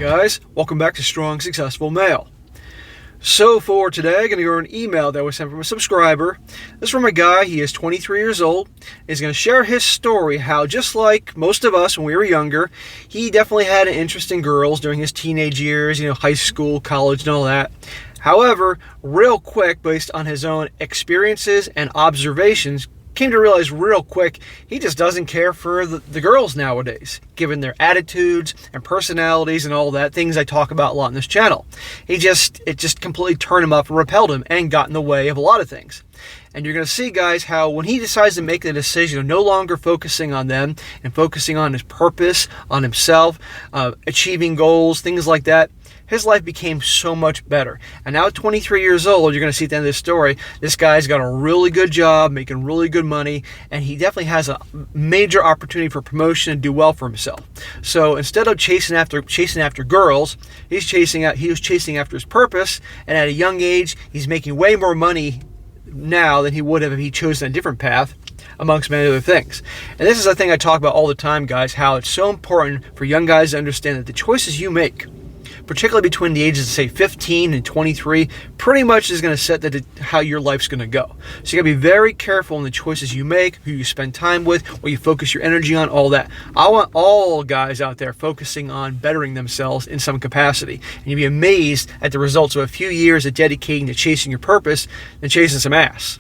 guys, welcome back to Strong Successful Male. So for today, I'm going to go over an email that was sent from a subscriber. This is from a guy. He is 23 years old. He's going to share his story, how just like most of us when we were younger, he definitely had an interest in girls during his teenage years, high school, college, and all that. However, real quick, based on his own experiences and observations, came to realize real quick he just doesn't care for the girls nowadays, given their attitudes and personalities and all that, things I talk about a lot on this channel. It just completely turned him off and repelled him and got in the way of a lot of things. And you're going to see, guys, how when he decides to make the decision of no longer focusing on them and focusing on his purpose, on himself, achieving goals, things like that, his life became so much better. And now at 23 years old, you're going to see at the end of this story, this guy's got a really good job, making really good money, and he definitely has a major opportunity for promotion and do well for himself. So instead of chasing after girls, he was chasing after his purpose, and at a young age, he's making way more money now than he would have if he chosen a different path, amongst many other things. And this is a thing I talk about all the time, guys, how it's so important for young guys to understand that the choices you make, particularly between the ages of, say, 15 and 23, pretty much is going to set how your life's going to go. So you got to be very careful in the choices you make, who you spend time with, what you focus your energy on, all that. I want all guys out there focusing on bettering themselves in some capacity. And you'll be amazed at the results of a few years of dedicating to chasing your purpose and chasing some ass,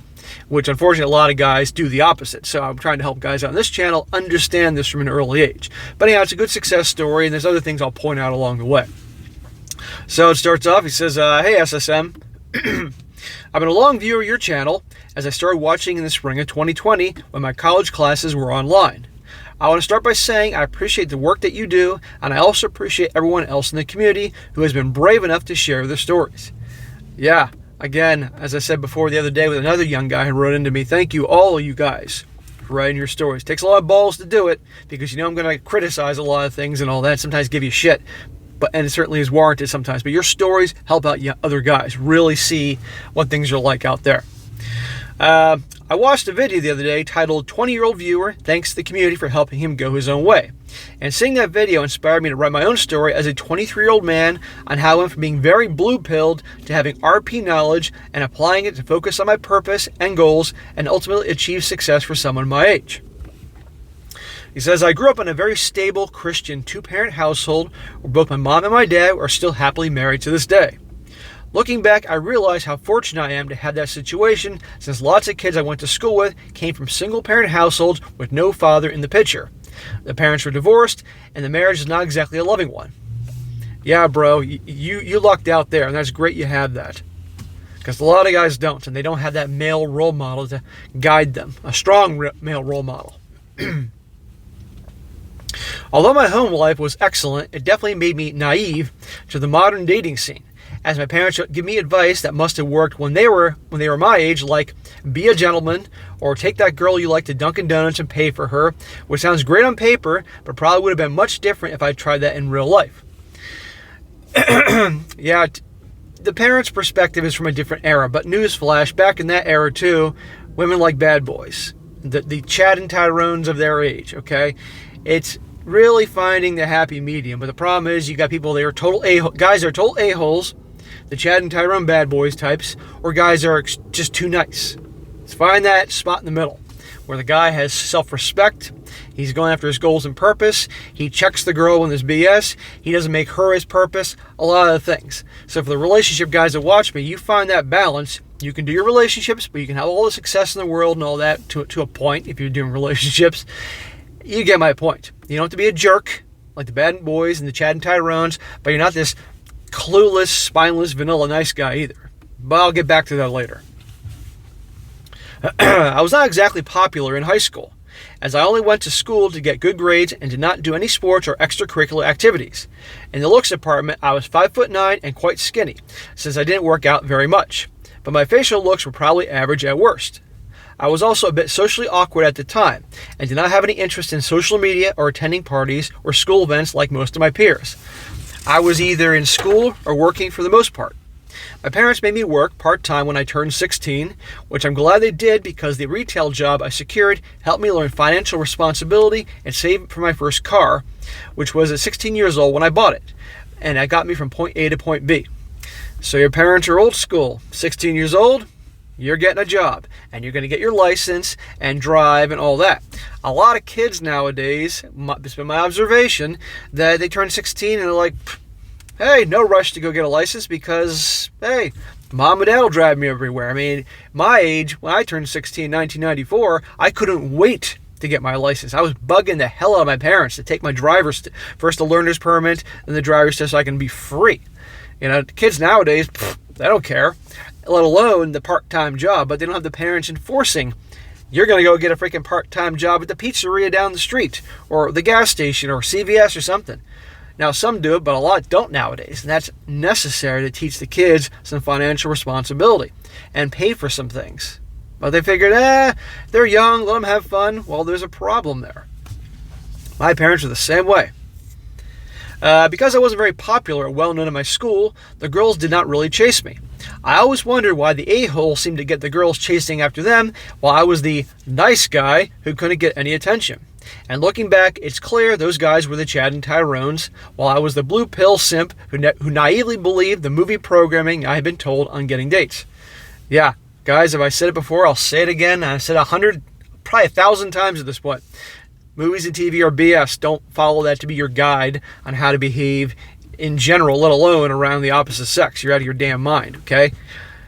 which unfortunately a lot of guys do the opposite. So I'm trying to help guys out on this channel understand this from an early age. But anyhow, it's a good success story, and there's other things I'll point out along the way. So it starts off, he says, hey SSM, I've been a long viewer of your channel as I started watching in the spring of 2020 when my college classes were online. I want to start by saying I appreciate the work that you do, and I also appreciate everyone else in the community who has been brave enough to share their stories. Yeah, again, as I said before the other day with another young guy who wrote into me, thank you all of you guys for writing your stories. It takes a lot of balls to do it because I'm going to criticize a lot of things and all that, sometimes give you shit. And it certainly is warranted sometimes. But your stories help out other guys really see what things are like out there. I watched a video the other day titled 20-Year-Old Viewer Thanks to the Community for Helping Him Go His Own Way. And seeing that video inspired me to write my own story as a 23-year-old man on how I went from being very blue-pilled to having RP knowledge and applying it to focus on my purpose and goals and ultimately achieve success for someone my age. He says, I grew up in a very stable Christian two-parent household where both my mom and my dad are still happily married to this day. Looking back, I realize how fortunate I am to have that situation since lots of kids I went to school with came from single-parent households with no father in the picture. The parents were divorced, and the marriage is not exactly a loving one. Yeah, bro, you lucked out there, and that's great you have that. Because a lot of guys don't, and they don't have that male role model to guide them, a strong male role model. Although my home life was excellent, it definitely made me naive to the modern dating scene, as my parents would give me advice that must have worked when they were my age, like be a gentleman or take that girl you like to Dunkin' Donuts and pay for her, which sounds great on paper, but probably would have been much different if I tried that in real life. Yeah, the parents' perspective is from a different era, but newsflash, back in that era too, women like bad boys, the Chad and Tyrones of their age, okay? It's really finding the happy medium. But the problem is you got people that are guys are total a-holes, the Chad and Tyrone bad boys types, or guys that are just too nice. Let's find that spot in the middle where the guy has self-respect, he's going after his goals and purpose, he checks the girl when there's BS, he doesn't make her his purpose, a lot of things. So for the relationship guys that watch me, you find that balance. You can do your relationships, but you can have all the success in the world and all that to a point if you're doing relationships. You get my point. You don't have to be a jerk like the bad boys and the Chad and Tyrones, but you're not this clueless, spineless, vanilla nice guy either. But I'll get back to that later. I was not exactly popular in high school, as I only went to school to get good grades and did not do any sports or extracurricular activities. In the looks department, I was 5'9" and quite skinny, since I didn't work out very much. But my facial looks were probably average at worst. I was also a bit socially awkward at the time and did not have any interest in social media or attending parties or school events like most of my peers. I was either in school or working for the most part. My parents made me work part-time when I turned 16, which I'm glad they did because the retail job I secured helped me learn financial responsibility and save for my first car, which was at 16 years old when I bought it. and that got me from point A to point B. So your parents are old school. 16 years old, you're getting a job, and you're going to get your license and drive and all that. A lot of kids nowadays, it's been my observation, that they turn 16 and they're like, hey, no rush to go get a license because, hey, mom and dad will drive me everywhere. I mean, my age, when I turned 16 in 1994, I couldn't wait to get my license. I was bugging the hell out of my parents to take my first the learner's permit and the driver's test so I can be free. You know, kids nowadays, they don't care, let alone the part-time job, but they don't have the parents enforcing, you're going to go get a freaking part-time job at the pizzeria down the street or the gas station or CVS or something. Now, some do it, but a lot don't nowadays, and that's necessary to teach the kids some financial responsibility and pay for some things. But they figured, they're young, let them have fun. Well, there's a problem there. My parents were the same way. Because I wasn't very popular or well-known in my school, the girls did not really chase me. I always wondered why the a-hole seemed to get the girls chasing after them while I was the nice guy who couldn't get any attention. And looking back, it's clear those guys were the Chad and Tyrones, while I was the blue pill simp who naively believed the movie programming I had been told on getting dates. Yeah, guys, if I said it before, I'll say it again. I said 100, probably 1,000 times at this point. Movies and TV are BS. Don't follow that to be your guide on how to behave in general, let alone around the opposite sex. You're out of your damn mind, okay?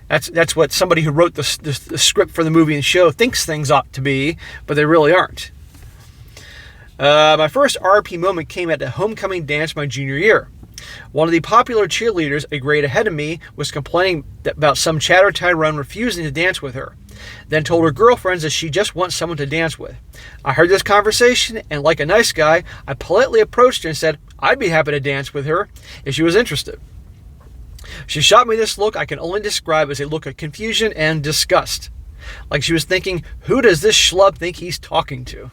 That's what somebody who wrote the script for the movie and show thinks things ought to be, but they really aren't. My first RP moment came at the homecoming dance my junior year. One of the popular cheerleaders a grade ahead of me was complaining about some Chad or Tyrone refusing to dance with her, then told her girlfriends that she just wants someone to dance with. I heard this conversation, and like a nice guy, I politely approached her and said I'd be happy to dance with her if she was interested. She shot me this look I can only describe as a look of confusion and disgust. Like she was thinking, who does this schlub think he's talking to?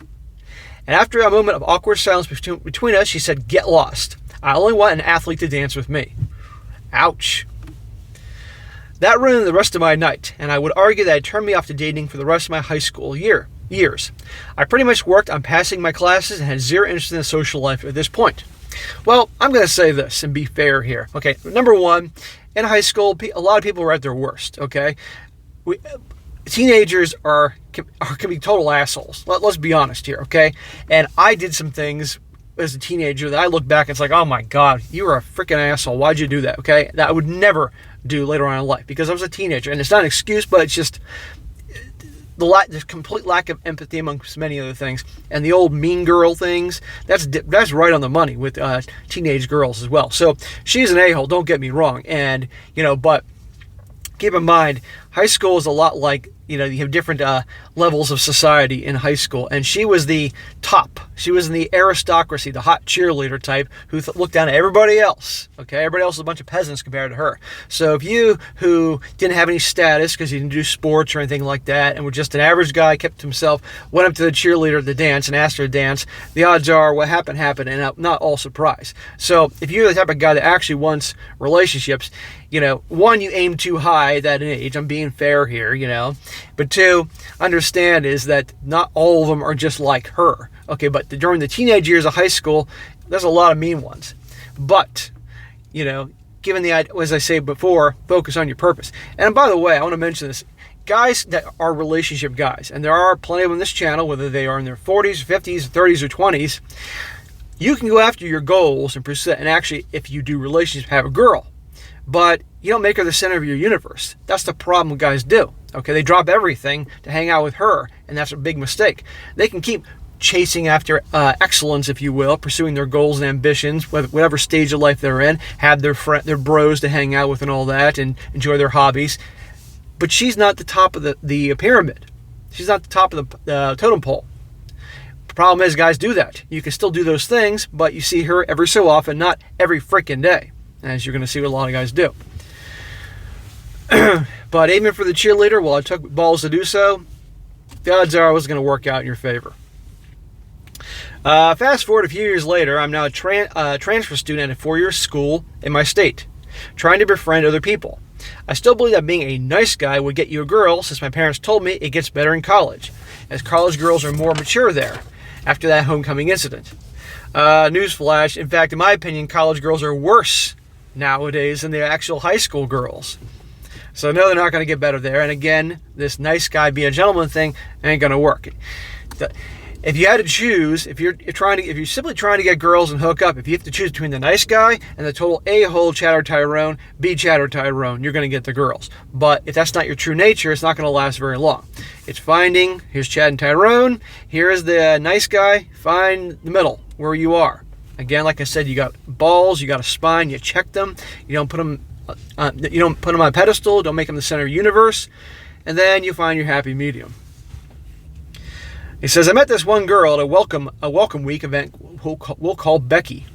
And after a moment of awkward silence between us, she said, get lost. I only want an athlete to dance with me. Ouch. That ruined the rest of my night, and I would argue that it turned me off to dating for the rest of my high school years. I pretty much worked on passing my classes and had zero interest in the social life at this point. Well, I'm going to say this and be fair here. Okay, number one, in high school, a lot of people were at their worst, okay? Teenagers can be total assholes. Let's be honest here, okay? And I did some things as a teenager that I look back and it's like, oh my God, you were a freaking asshole. Why'd you do that, okay? That I would never do later on in life because I was a teenager. And it's not an excuse, but it's just the complete lack of empathy amongst many other things. And the old mean girl things, that's right on the money with teenage girls as well. So she's an a-hole, don't get me wrong. And, but keep in mind, high school is a lot like, you have different levels of society in high school. And she was the top. She was in the aristocracy, the hot cheerleader type who looked down at everybody else. Okay, everybody else was a bunch of peasants compared to her. So if you, who didn't have any status because you didn't do sports or anything like that, and were just an average guy, kept to himself, went up to the cheerleader at the dance and asked her to dance, the odds are what happened, and not all surprise. So if you're the type of guy that actually wants relationships, one, you aim too high at that age. I'm being fair here, But two, understand is that not all of them are just like her. Okay, but during the teenage years of high school, there's a lot of mean ones. But, given as I say before, focus on your purpose. And by the way, I want to mention this. Guys that are relationship guys, and there are plenty of them on this channel, whether they are in their 40s, 50s, 30s, or 20s, you can go after your goals and pursue that. And actually, if you do relationships, have a girl. But you don't make her the center of your universe. That's the problem what guys do. Okay, they drop everything to hang out with her, and that's a big mistake. They can keep chasing after excellence, if you will, pursuing their goals and ambitions, whatever stage of life they're in, have their bros to hang out with and all that, and enjoy their hobbies. But she's not the top of the pyramid. She's not the top of the totem pole. The problem is guys do that. You can still do those things, but you see her every so often, not every freaking day, as you're going to see what a lot of guys do. But aiming for the cheerleader, well, I took balls to do so. The odds are it was going to work out in your favor. Fast forward a few years later, I'm now a transfer student at a 4-year school in my state, trying to befriend other people. I still believe that being a nice guy would get you a girl, since my parents told me it gets better in college, as college girls are more mature there after that homecoming incident. Newsflash, in fact, in my opinion, college girls are worse nowadays than the actual high school girls. So no, they're not going to get better there. And again, this nice guy be a gentleman thing ain't going to work. If you had to choose, if you're simply trying to get girls and hook up, if you have to choose between the nice guy and the total a-hole Chatter Tyrone, be Chatter Tyrone. You're going to get the girls. But if that's not your true nature, it's not going to last very long. It's finding, here's Chad and Tyrone, here is the nice guy, find the middle, where you are. Again, like I said, you got balls, you got a spine, you check them, you don't put them on a pedestal, don't make them the center of the universe, and then you find your happy medium. He says, I met this one girl at a welcome week event we'll call Becky.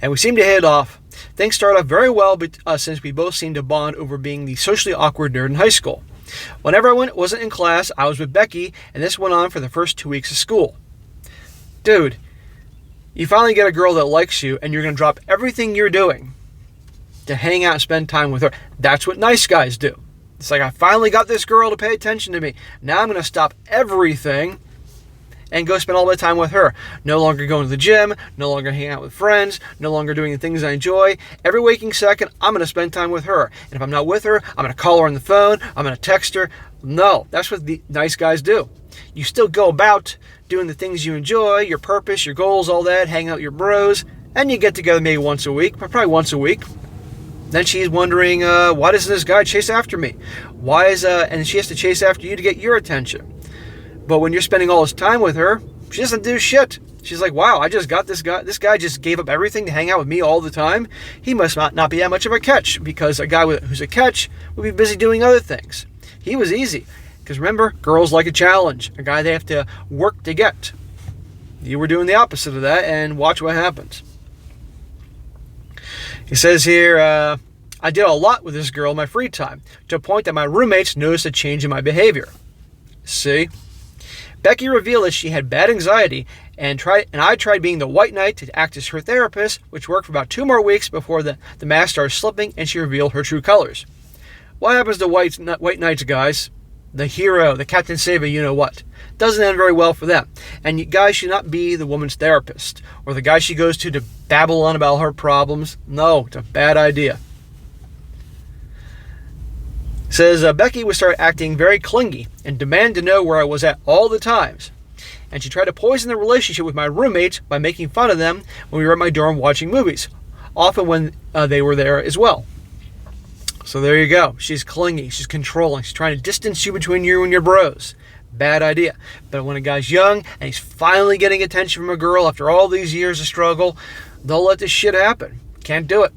And we seemed to hit it off. Things started off very well since we both seemed to bond over being the socially awkward nerd in high school. Whenever I wasn't in class, I was with Becky, and this went on for the first 2 weeks of school. Dude, you finally get a girl that likes you, and you're going to drop everything you're doing to hang out and spend time with her. That's what nice guys do. It's like, I finally got this girl to pay attention to me. Now I'm going to stop everything and go spend all my time with her. No longer going to the gym, no longer hanging out with friends, no longer doing the things I enjoy. Every waking second, I'm going to spend time with her. And if I'm not with her, I'm going to call her on the phone, I'm going to text her. No, that's what the nice guys do. You still go about doing the things you enjoy, your purpose, your goals, all that, hang out with your bros, and you get together maybe once a week, probably once a week. Then she's wondering, why doesn't this guy chase after me? And she has to chase after you to get your attention. But when you're spending all this time with her, she doesn't do shit. She's like, wow, I just got this guy. This guy just gave up everything to hang out with me all the time. He must not be that much of a catch, because a guy who's a catch would be busy doing other things. He was easy. Because remember, girls like a challenge, a guy they have to work to get. You were doing the opposite of that, and watch what happens. He says here, I did a lot with this girl in my free time, to a point that my roommates noticed a change in my behavior. See? Becky revealed that she had bad anxiety, and I tried being the white knight to act as her therapist, which worked for about 2 more weeks before the mask started slipping and she revealed her true colors. What happens to white knights, guys? The hero, the Captain Save you-know-what. Doesn't end very well for them. And you guys should not be the woman's therapist, or the guy she goes to babble on about her problems. No, it's a bad idea. Says, Becky would start acting very clingy and demand to know where I was at all the times. And she tried to poison the relationship with my roommates by making fun of them when we were at my dorm watching movies, often when they were there as well. So there you go. She's clingy. She's controlling. She's trying to distance you between you and your bros. Bad idea. But when a guy's young and he's finally getting attention from a girl after all these years of struggle, they'll let this shit happen. Can't do it.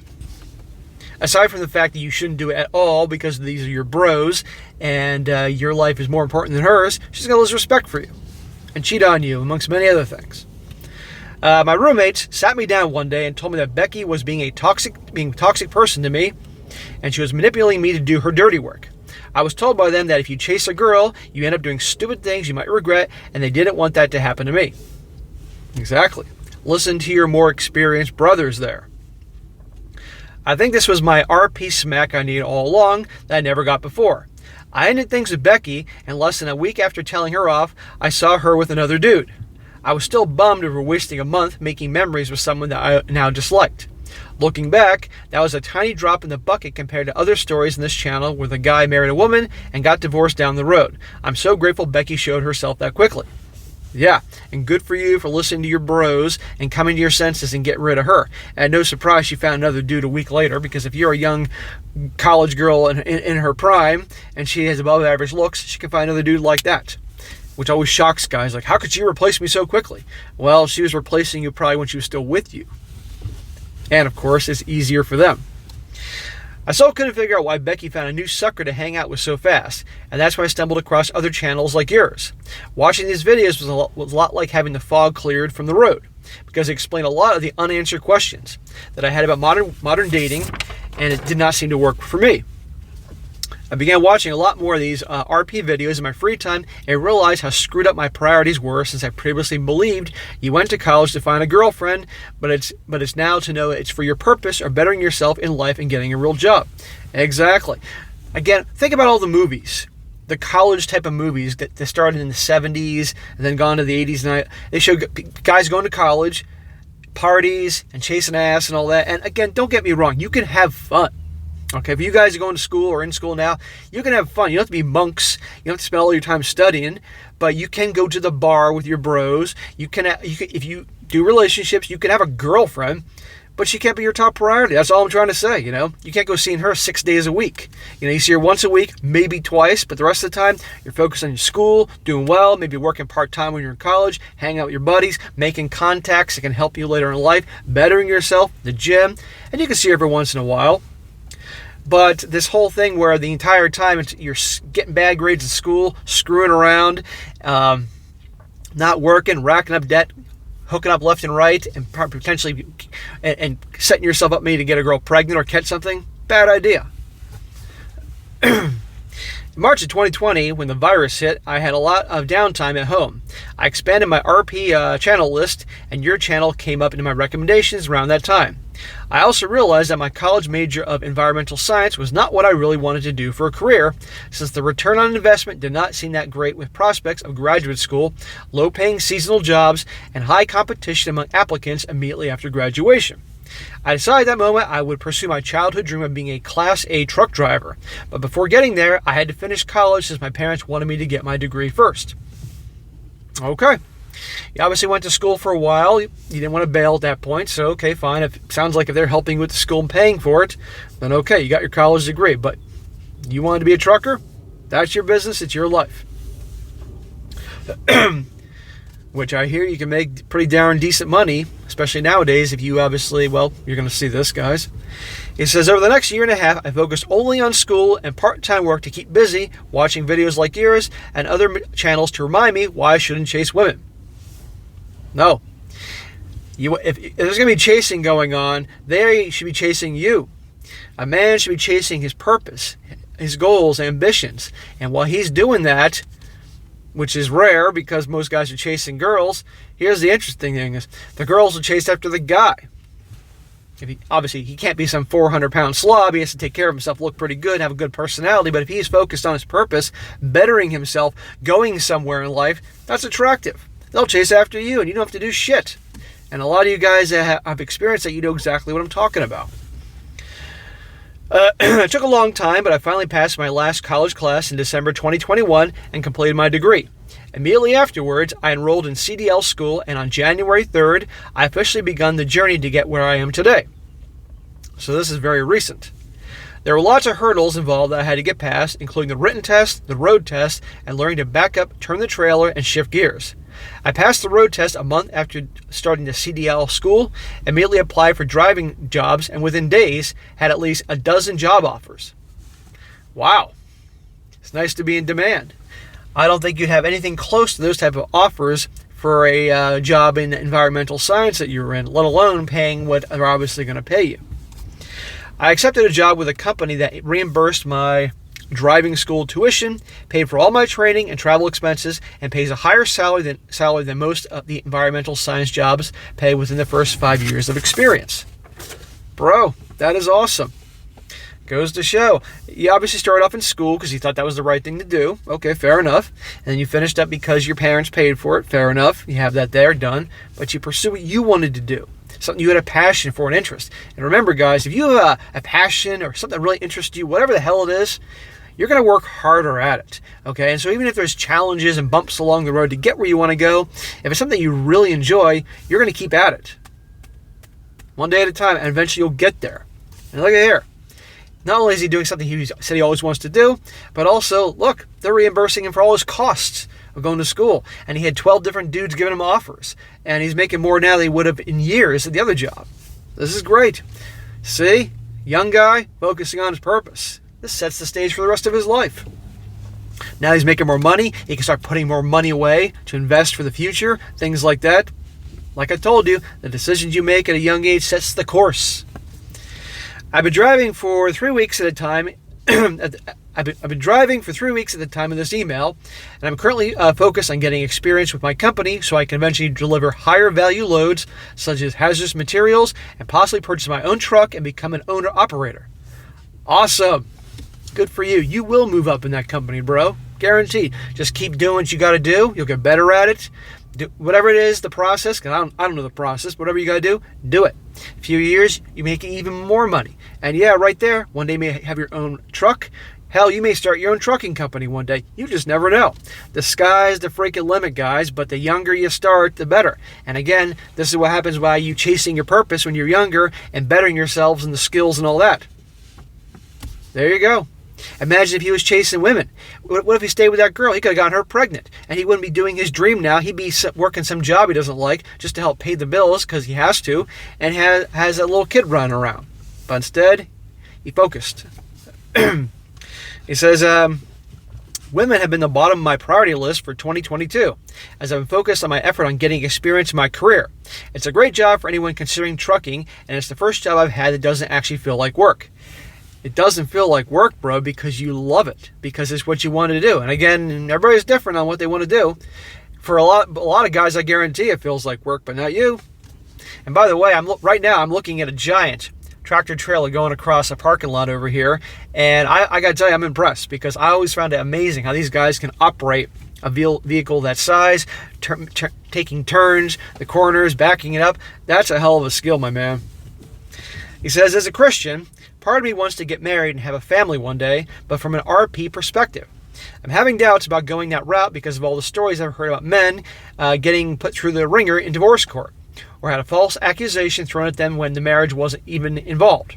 Aside from the fact that you shouldn't do it at all because these are your bros and your life is more important than hers, she's going to lose respect for you and cheat on you, amongst many other things. My roommates sat me down one day and told me that Becky was being a toxic person to me, and she was manipulating me to do her dirty work. I was told by them that if you chase a girl, you end up doing stupid things you might regret, and they didn't want that to happen to me. Exactly. Listen to your more experienced brothers there. I think this was my RP smack I needed all along that I never got before. I ended things with Becky, and less than a week after telling her off, I saw her with another dude. I was still bummed over wasting a month making memories with someone that I now disliked. Looking back, that was a tiny drop in the bucket compared to other stories in this channel where the guy married a woman and got divorced down the road. I'm so grateful Becky showed herself that quickly. Yeah, and good for you for listening to your bros and coming to your senses and getting rid of her. And no surprise she found another dude a week later, because if you're a young college girl in her prime and she has above average looks, she can find another dude like that. Which always shocks guys, like, how could she replace me so quickly? Well, she was replacing you probably when she was still with you. And of course, it's easier for them. I still couldn't figure out why Becky found a new sucker to hang out with so fast, and that's why I stumbled across other channels like yours. Watching these videos was a lot like having the fog cleared from the road, because it explained a lot of the unanswered questions that I had about modern dating, and it did not seem to work for me. I began watching a lot more of these RP videos in my free time and realized how screwed up my priorities were, since I previously believed you went to college to find a girlfriend, but it's now to know it's for your purpose or bettering yourself in life and getting a real job. Exactly. Again, think about all the movies, the college type of movies that started in the 70s and then gone to the 80s. And they show guys going to college, parties and chasing ass and all that. And again, don't get me wrong, you can have fun. Okay, if you guys are going to school or in school now, you can have fun. You don't have to be monks. You don't have to spend all your time studying, but you can go to the bar with your bros. You can if you do relationships, you can have a girlfriend, but she can't be your top priority. That's all I'm trying to say, You can't go seeing her 6 days a week. You see her once a week, maybe twice, but the rest of the time, you're focused on your school, doing well, maybe working part-time when you're in college, hanging out with your buddies, making contacts that can help you later in life, bettering yourself, the gym, and you can see her every once in a while. But this whole thing where the entire time you're getting bad grades in school, screwing around, not working, racking up debt, hooking up left and right, and potentially and setting yourself up maybe to get a girl pregnant or catch something, bad idea. In March of 2020, when the virus hit, I had a lot of downtime at home. I expanded my RP channel list, and your channel came up into my recommendations around that time. I also realized that my college major of environmental science was not what I really wanted to do for a career, since the return on investment did not seem that great with prospects of graduate school, low-paying seasonal jobs, and high competition among applicants immediately after graduation. I decided at that moment I would pursue my childhood dream of being a Class A truck driver, but before getting there, I had to finish college since my parents wanted me to get my degree first. Okay. You obviously went to school for a while. You didn't want to bail at that point, so okay, fine. If it sounds like if they're helping with the school and paying for it, then okay, you got your college degree. But you wanted to be a trucker? That's your business. It's your life. Which I hear you can make pretty darn decent money, especially nowadays if you obviously, well, you're going to see this, guys. It says, over the next year and a half, I focused only on school and part-time work to keep busy, watching videos like yours and other channels to remind me why I shouldn't chase women. No. If there's going to be chasing going on, they should be chasing you. A man should be chasing his purpose, his goals, ambitions. And while he's doing that, which is rare because most guys are chasing girls, here's the interesting thing is the girls will chase after the guy. Obviously, he can't be some 400-pound slob. He has to take care of himself, look pretty good, have a good personality. But if he's focused on his purpose, bettering himself, going somewhere in life, that's attractive. They'll chase after you, and you don't have to do shit. And a lot of you guys that have experienced that, you know exactly what I'm talking about. It took a long time, but I finally passed my last college class in December 2021 and completed my degree. Immediately afterwards, I enrolled in CDL school, and on January 3rd, I officially begun the journey to get where I am today. So this is very recent. There were lots of hurdles involved that I had to get past, including the written test, the road test, and learning to back up, turn the trailer, and shift gears. I passed the road test a month after starting the CDL school, immediately applied for driving jobs, and within days had at least a dozen job offers. Wow. It's nice to be in demand. I don't think you'd have anything close to those type of offers for a job in environmental science that you're in, let alone paying what they're obviously going to pay you. I accepted a job with a company that reimbursed my driving school tuition, paid for all my training and travel expenses, and pays a higher salary than most of the environmental science jobs pay within the first 5 years of experience. Bro, that is awesome. Goes to show. You obviously started off in school because you thought that was the right thing to do. Okay, fair enough. And then you finished up because your parents paid for it. Fair enough. You have that there done. But you pursue what you wanted to do. Something you had a passion for, an interest. And remember, guys, if you have a passion or something that really interests you, whatever the hell it is, you're going to work harder at it, okay? And so even if there's challenges and bumps along the road to get where you want to go, if it's something you really enjoy, you're going to keep at it. One day at a time, and eventually you'll get there. And look at here. Not only is he doing something he said he always wants to do, but also, look, they're reimbursing him for all his costs of going to school. And he had 12 different dudes giving him offers. And he's making more now than he would have in years at the other job. This is great. See? Young guy focusing on his purpose. This sets the stage for the rest of his life. Now he's making more money. He can start putting more money away to invest for the future, things like that. Like I told you, the decisions you make at a young age sets the course. I've been driving for 3 weeks at a time. I've been driving for 3 weeks at the time of this email, and I'm currently focused on getting experience with my company so I can eventually deliver higher value loads such as hazardous materials and possibly purchase my own truck and become an owner-operator. Awesome. Good for you. You will move up in that company, bro. Guaranteed. Just keep doing what you got to do. You'll get better at it. Do whatever it is, the process, because I don't know the process. Whatever you got to do it. A few years, you make even more money. And yeah, right there, one day you may have your own truck. Hell, you may start your own trucking company one day. You just never know. The sky's the freaking limit, guys, but the younger you start, the better. And again, this is what happens by you chasing your purpose when you're younger and bettering yourselves in the skills and all that. There you go. Imagine if he was chasing women. What if he stayed with that girl? He could have gotten her pregnant, and he wouldn't be doing his dream now. He'd be working some job he doesn't like just to help pay the bills because he has to, and has a little kid running around. But instead, he focused. He says, women have been the bottom of my priority list for 2022, as I've focused on my effort on getting experience in my career. It's a great job for anyone considering trucking, and it's the first job I've had that doesn't actually feel like work. It doesn't feel like work, bro, because you love it, because it's what you want to do. And again, everybody's different on what they want to do. For a lot of guys, I guarantee it feels like work, but not you. And by the way, right now I'm looking at a giant tractor trailer going across a parking lot over here, and I got to tell you, I'm impressed, because I always found it amazing how these guys can operate a vehicle that size, taking turns, the corners, backing it up. That's a hell of a skill, my man. He says, as a Christian, part of me wants to get married and have a family one day, but from an RP perspective. I'm having doubts about going that route because of all the stories I've heard about men getting put through the ringer in divorce court, or had a false accusation thrown at them when the marriage wasn't even involved.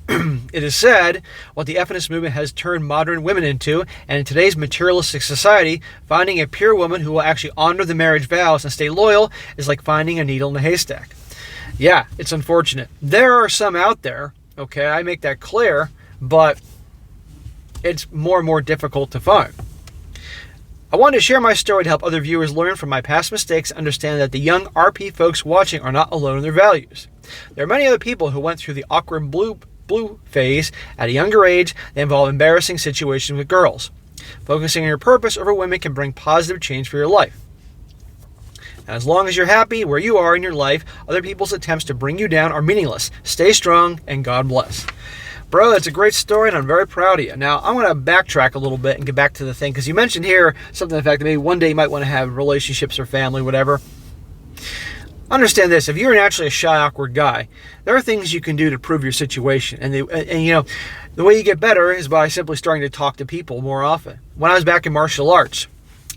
It is sad what the feminist movement has turned modern women into, and in today's materialistic society, finding a pure woman who will actually honor the marriage vows and stay loyal is like finding a needle in a haystack. Yeah, it's unfortunate. There are some out there, okay, I make that clear, but it's more and more difficult to find. I wanted to share my story to help other viewers learn from my past mistakes and understand that the young RP folks watching are not alone in their values. There are many other people who went through the awkward blue phase at a younger age that involve embarrassing situations with girls. Focusing on your purpose over women can bring positive change for your life. And as long as you're happy where you are in your life, other people's attempts to bring you down are meaningless. Stay strong, and God bless. Bro, that's a great story, and I'm very proud of you. Now, I'm going to backtrack a little bit and get back to the thing, because you mentioned here something to the fact that maybe one day you might want to have relationships or family, whatever. Understand this. If you're naturally a shy, awkward guy, there are things you can do to prove your situation. And you know, the way you get better is by simply starting to talk to people more often. When I was back in martial arts,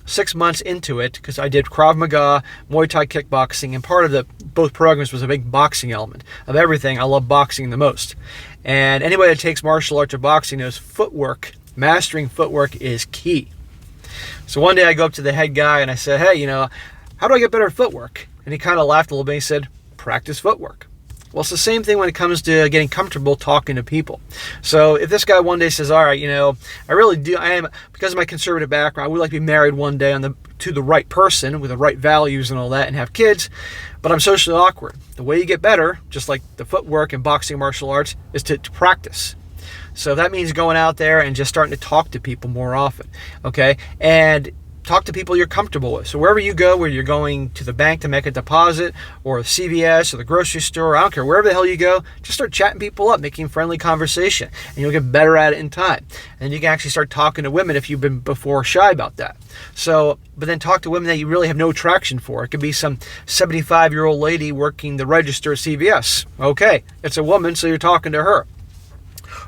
6 months into it, because I did Krav Maga, Muay Thai kickboxing, and part of both programs was a big boxing element. Of everything, I love boxing the most. And anybody that takes martial arts or boxing knows footwork, mastering footwork is key. So one day I go up to the head guy and I said, hey, you know, how do I get better at footwork? And he kind of laughed a little bit. He said, practice footwork. Well, it's the same thing when it comes to getting comfortable talking to people. So if this guy one day says, all right, you know, because of my conservative background, I would like to be married one day to the right person with the right values and all that and have kids, but I'm socially awkward. The way you get better, just like the footwork and boxing martial arts, is to practice. So that means going out there and just starting to talk to people more often, okay? And talk to people you're comfortable with. So wherever you go, where you're going to the bank to make a deposit, or CVS, or the grocery store, I don't care, wherever the hell you go, just start chatting people up, making friendly conversation, and you'll get better at it in time. And you can actually start talking to women if you've been before shy about that. So, but then talk to women that you really have no attraction for. It could be some 75-year-old lady working the register at CVS. Okay, it's a woman, so you're talking to her.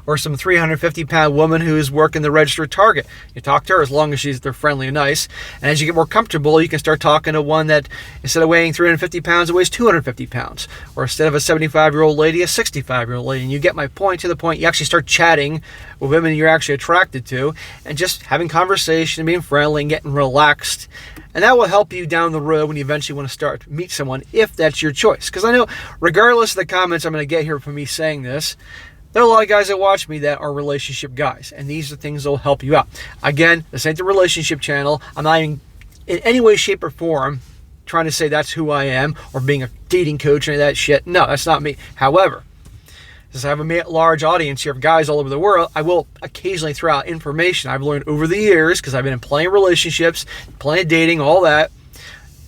Or some 350-pound woman who's working the register at Target. You talk to her as long as they're friendly and nice. And as you get more comfortable, you can start talking to one that, instead of weighing 350 pounds, it weighs 250 pounds. Or instead of a 75-year-old lady, a 65-year-old lady. And you get my point, to the point you actually start chatting with women you're actually attracted to, and just having conversation and being friendly and getting relaxed. And that will help you down the road when you eventually want to meet someone, if that's your choice. Because I know, regardless of the comments I'm going to get here from me saying this, there are a lot of guys that watch me that are relationship guys, and these are things that will help you out. Again, this ain't the relationship channel. I'm not even in any way, shape, or form trying to say that's who I am, or being a dating coach or any of that shit. No, that's not me. However, since I have a large audience here of guys all over the world, I will occasionally throw out information I've learned over the years, because I've been in plenty of relationships, plenty of dating, all that.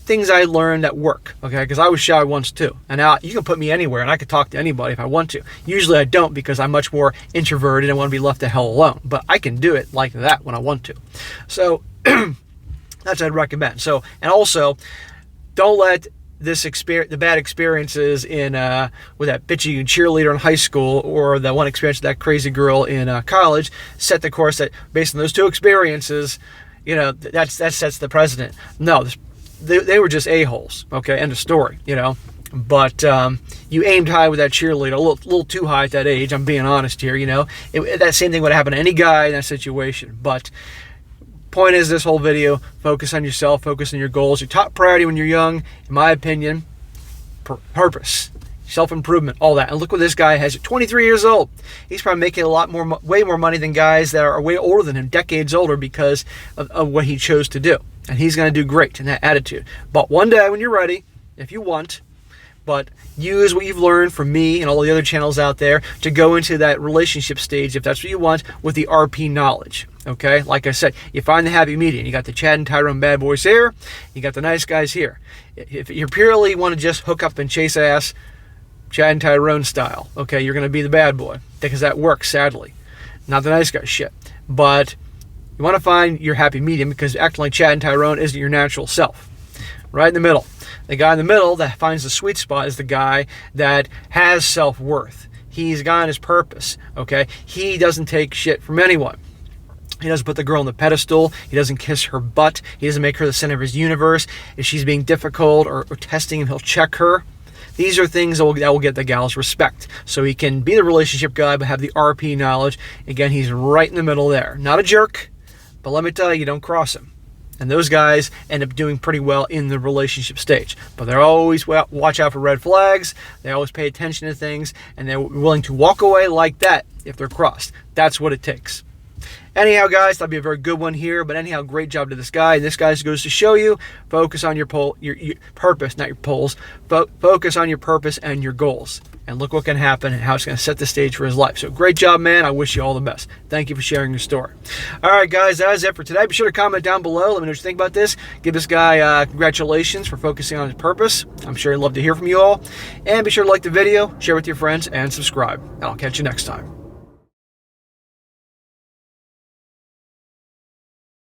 Things I learned that work, okay? Because I was shy once too. And now you can put me anywhere and I can talk to anybody if I want to. Usually I don't, because I'm much more introverted and want to be left the hell alone. But I can do it like that when I want to. So That's what I'd recommend. So, and also, don't let the bad experiences in with that bitchy cheerleader in high school, or the one experience with that crazy girl in college, set the course that based on those two experiences, that sets the precedent. No, they were just a-holes. Okay, end of story. But you aimed high with that cheerleader, a little too high at that age. I'm being honest here. That same thing would happen to any guy in that situation. But point is, this whole video, focus on yourself, focus on your goals. Your top priority when you're young, in my opinion, purpose, self-improvement, all that. And look what this guy has at 23 years old. He's probably making way more money than guys that are way older than him, decades older, because of what he chose to do. And he's going to do great in that attitude. But one day when you're ready, if you want, but use what you've learned from me and all the other channels out there to go into that relationship stage, if that's what you want, with the RP knowledge. Okay, like I said, you find the happy medium. You got the Chad and Tyrone bad boys here. You got the nice guys here. If you purely want to just hook up and chase ass, Chad and Tyrone style, okay, you're going to be the bad boy, because that works, sadly. Not the nice guy shit. But you want to find your happy medium, because acting like Chad and Tyrone isn't your natural self. Right in the middle. The guy in the middle that finds the sweet spot is the guy that has self-worth. He's got his purpose, okay? He doesn't take shit from anyone. He doesn't put the girl on the pedestal. He doesn't kiss her butt. He doesn't make her the center of his universe. If she's being difficult or testing him, he'll check her. These are things that will get the gal's respect. So he can be the relationship guy, but have the RP knowledge. Again, he's right in the middle there. Not a jerk, but let me tell you, don't cross him. And those guys end up doing pretty well in the relationship stage. But they're always watch out for red flags. They always pay attention to things. And they're willing to walk away like that if they're crossed. That's what it takes. Anyhow, guys, that'll be a very good one here. But anyhow, great job to this guy. And this guy goes to show you, focus on your purpose, not your polls. Focus on your purpose and your goals. And look what can happen and how it's going to set the stage for his life. So great job, man. I wish you all the best. Thank you for sharing your story. All right, guys, that is it for today. Be sure to comment down below. Let me know what you think about this. Give this guy congratulations for focusing on his purpose. I'm sure he'd love to hear from you all. And be sure to like the video, share with your friends, and subscribe. And I'll catch you next time.